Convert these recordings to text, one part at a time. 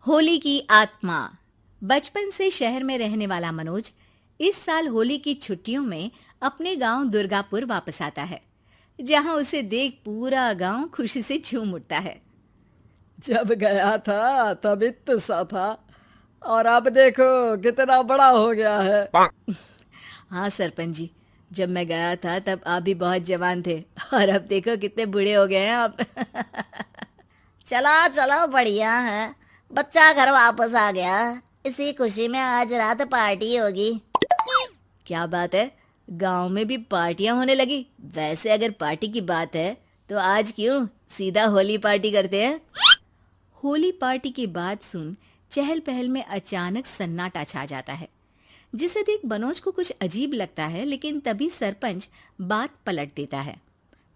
होली की आत्मा। बचपन से शहर में रहने वाला मनोज इस साल होली की छुट्टियों में अपने गांव दुर्गापुर वापस आता है, जहां उसे देख पूरा गांव खुशी से झूम उठता है। जब गया था तब इतना सा था और अब देखो कितना बड़ा हो गया है। हाँ सरपंच जी, जब मैं गया था तब आप भी बहुत जवान थे और अब देखो कितने बूढ़े हो गए हैं आप। चलो चलो बढ़िया है। बच्चा घर वापस आ गया। इसी खुशी में आज रात पार्टी होगी। क्या बात है, गांव में भी पार्टियां होने लगी। वैसे अगर पार्टी की बात है तो आज क्यों सीधा होली पार्टी करते हैं। होली पार्टी की बात सुन चहल पहल में अचानक सन्नाटा छा जाता है, जिसे देख मनोज को कुछ अजीब लगता है। लेकिन तभी सरपंच बात पलट देता है।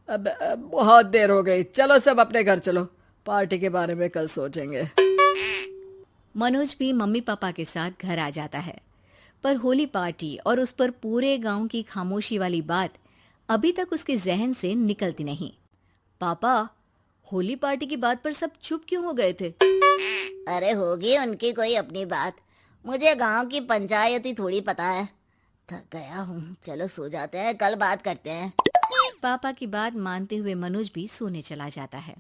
अब बहुत देर हो गई, चलो सब अपने घर चलो, पार्टी के बारे में कल सोचेंगे। मनोज भी मम्मी पापा के साथ घर आ जाता है, पर होली पार्टी और उस पर पूरे गांव की खामोशी वाली बात अभी तक उसके जहन से निकलती नहीं। पापा, होली पार्टी की बात पर सब चुप क्यों हो गए थे? अरे होगी उनकी कोई अपनी बात। मुझे गांव की पंचायत ही थोड़ी पता है। थक गया हूँ, चलो सो जाते हैं, कल बात करते हैं। पापा की बात मानते हुए मनोज भी सोने चला जाता है।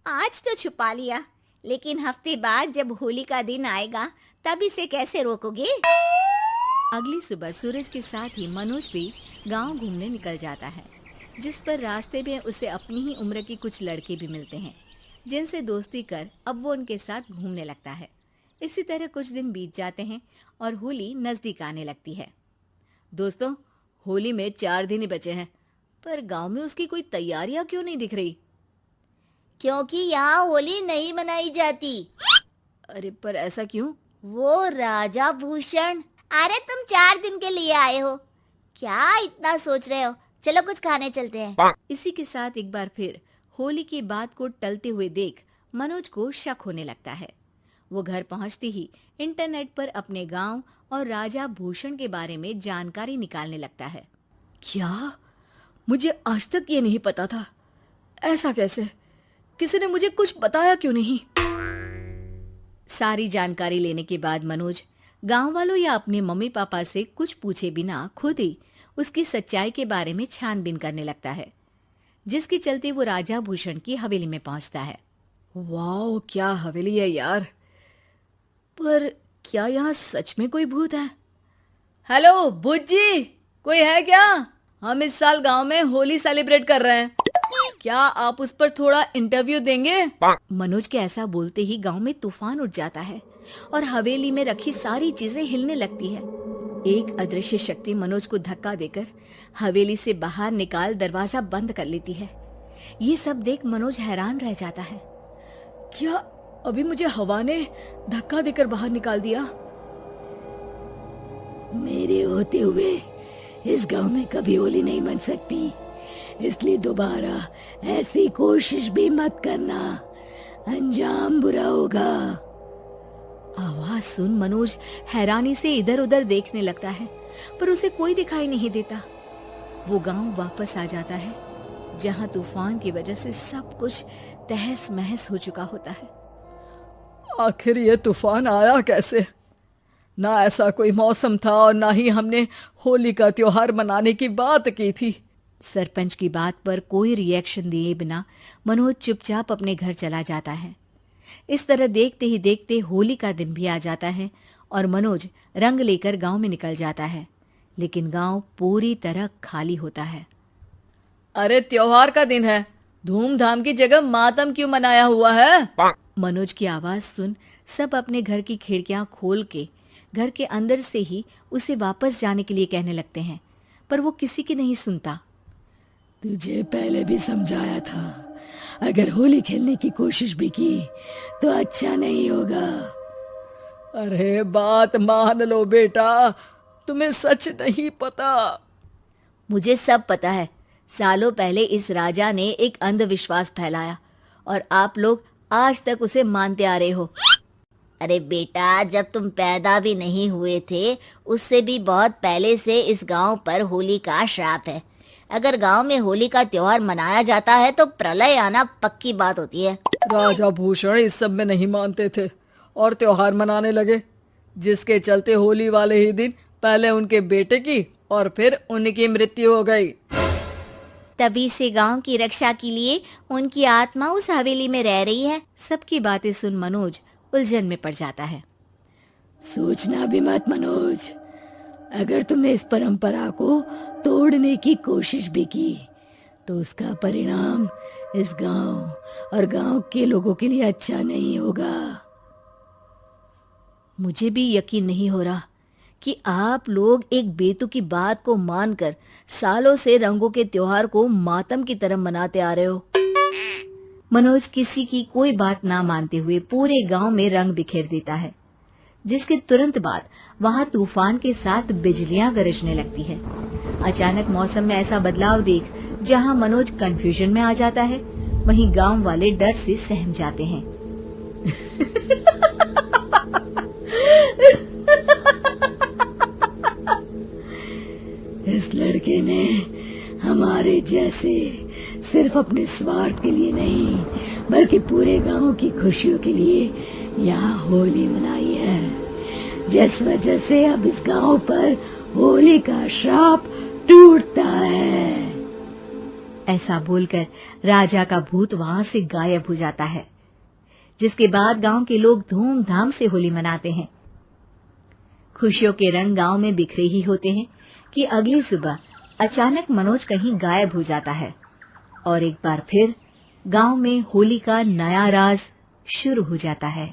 आज तो छुपा लिया, लेकिन हफ्ते बाद जब होली का दिन आएगा तब इसे कैसे रोकोगे? अगली सुबह सूरज के साथ ही मनोज भी गांव घूमने निकल जाता है, जिस पर रास्ते में उसे अपनी ही उम्र के कुछ लड़के भी मिलते हैं, जिनसे दोस्ती कर अब वो उनके साथ घूमने लगता है। इसी तरह कुछ दिन बीत जाते हैं और होली नजदीक आने लगती है। दोस्तों, होली में 4 दिन ही बचे हैं, पर गांव में उसकी कोई तैयारियां क्यों नहीं दिख रही? क्योंकि यहाँ होली नहीं मनाई जाती। अरे पर ऐसा क्यों? वो राजा भूषण। अरे तुम 4 दिन के लिए आए हो, क्या इतना सोच रहे हो? चलो कुछ खाने चलते हैं। इसी के साथ एक बार फिर होली की बात को टलते हुए देख मनोज को शक होने लगता है। वो घर पहुंचते ही इंटरनेट पर अपने गांव और राजा भूषण के बारे में जानकारी निकालने लगता है। क्या? मुझे आज तक ये नहीं पता था। ऐसा कैसे? किसी ने मुझे कुछ बताया क्यों नहीं? सारी जानकारी लेने के बाद मनोज गांव वालों या अपने मम्मी पापा से कुछ पूछे बिना खुद ही उसकी सच्चाई के बारे में छानबीन करने लगता है, जिसके चलते वो राजा भूषण की हवेली में पहुंचता है। वाह, क्या हवेली है यार। पर क्या यहाँ सच में कोई भूत है? हेलो भूत जी, कोई है क्या? हम इस साल गांव में होली सेलिब्रेट कर रहे हैं, क्या आप उस पर थोड़ा इंटरव्यू देंगे? मनोज के ऐसा बोलते ही गांव में तूफान उठ जाता है और हवेली में रखी सारी चीजें हिलने लगती है। एक अदृश्य शक्ति मनोज को धक्का देकर हवेली से बाहर निकाल दरवाजा बंद कर लेती है। ये सब देख मनोज हैरान रह जाता है। क्या अभी मुझे हवा ने धक्का देकर बाहर निकाल दिया? मेरे होते हुए इस गांव में कभी होली नहीं बन सकती, इसलिए दोबारा ऐसी कोशिश भी मत करना, अंजाम बुरा होगा। आवाज सुन मनोज हैरानी से इधर उधर देखने लगता है, पर उसे कोई दिखाई नहीं देता। वो गांव वापस आ जाता है, जहां तूफान की वजह से सब कुछ तहस महस हो चुका होता है। आखिर ये तूफान आया कैसे? ना ऐसा कोई मौसम था और ना ही हमने होली का त्योहार मनाने की बात की थी। सरपंच की बात पर कोई रिएक्शन दिए बिना मनोज चुपचाप अपने घर चला जाता है। इस तरह देखते ही देखते होली का दिन भी आ जाता है और मनोज रंग लेकर गांव में निकल जाता है, लेकिन गांव पूरी तरह खाली होता है। अरे त्योहार का दिन है, धूमधाम की जगह मातम क्यों मनाया हुआ है? मनोज की आवाज सुन सब अपने घर की खिड़कियां खोल के घर के अंदर से ही उसे वापस जाने के लिए कहने लगते हैं, पर वो किसी की नहीं सुनता। तुझे पहले भी समझाया था, अगर होली खेलने की कोशिश भी की तो अच्छा नहीं होगा। अरे बात मान लो बेटा, तुम्हें सच नहीं पता। मुझे सब पता है। सालों पहले इस राजा ने एक अंधविश्वास फैलाया और आप लोग आज तक उसे मानते आ रहे हो। अरे बेटा, जब तुम पैदा भी नहीं हुए थे उससे भी बहुत पहले से इस गांव पर होली का श्राप है। अगर गांव में होली का त्योहार मनाया जाता है तो प्रलय आना पक्की बात होती है। राजा भूषण इस सब में नहीं मानते थे और त्योहार मनाने लगे, जिसके चलते होली वाले ही दिन पहले उनके बेटे की और फिर उनकी मृत्यु हो गई। तभी से गांव की रक्षा के लिए उनकी आत्मा उस हवेली में रह रही है। सबकी बातें सुन मनोज उलझन में पड़ जाता है। सोचना भी मत मनोज, अगर तुमने इस परंपरा को तोड़ने की कोशिश भी की तो उसका परिणाम इस गांव और गांव के लोगों के लिए अच्छा नहीं होगा। मुझे भी यकीन नहीं हो रहा कि आप लोग एक बेतुकी बात को मानकर सालों से रंगों के त्योहार को मातम की तरह मनाते आ रहे हो। मनोज किसी की कोई बात ना मानते हुए पूरे गांव में रंग बिखेर देता है, जिसके तुरंत बाद वहां तूफान के साथ बिजलियां गरजने लगती है। अचानक मौसम में ऐसा बदलाव देख जहां मनोज कंफ्यूजन में आ जाता है, वहीं गांव वाले डर से सहम जाते हैं। इस लड़के ने हमारे जैसे सिर्फ अपने स्वार्थ के लिए नहीं बल्कि पूरे गांव की खुशियों के लिए यहाँ होली मनाई है, जिस वजह से अब इस गांव पर होली का श्राप टूटता है। ऐसा बोलकर राजा का भूत वहां से गायब हो जाता है, जिसके बाद गांव के लोग धूमधाम से होली मनाते हैं। खुशियों के रंग गांव में बिखरे ही होते हैं कि अगली सुबह अचानक मनोज कहीं गायब हो जाता है और एक बार फिर गांव में होली का नया राज शुरू हो जाता है।